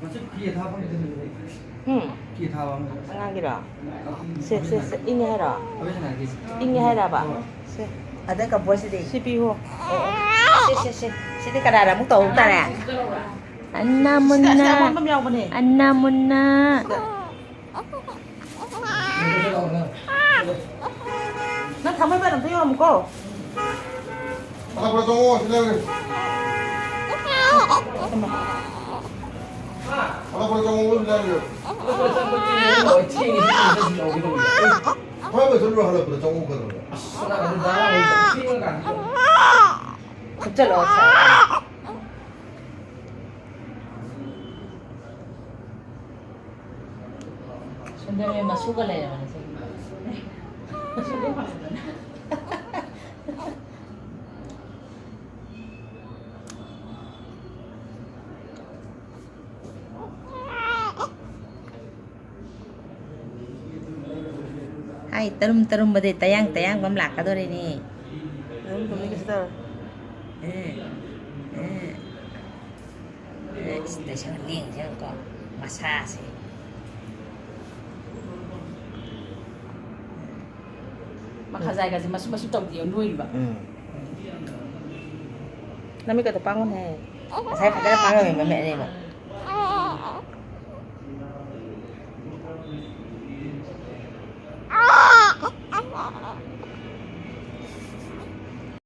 뒤에 다 방에 되는데. 응. 뒤에 다 방에. 안하기라. 세. 이니 해라. 왜는 안 되지? 이니 해라 봐. 세. Ada ka buat sedih. 12호. Si. Sini kan ada mu tahu tak ya? 안나 Siapa 못나. yang ni? 안나 못나. Nó không mấy bạn làm thấy không cô? 하나 보라 정호 시작해. 하나 보라 정호 시작해. 화면 절로 하나 보라 정호 거든. Betul loh saya. Sebenarnya masuk ke lah mana sih? Hai terum bade tayang bom lak ka dore ni. 응, 좀 있어. Station liêng chứ có massage. Makazay kasi mas tawag yun nuil ba? 남이 것도 빵원 해. Saya kata panggil mẹ đây mà.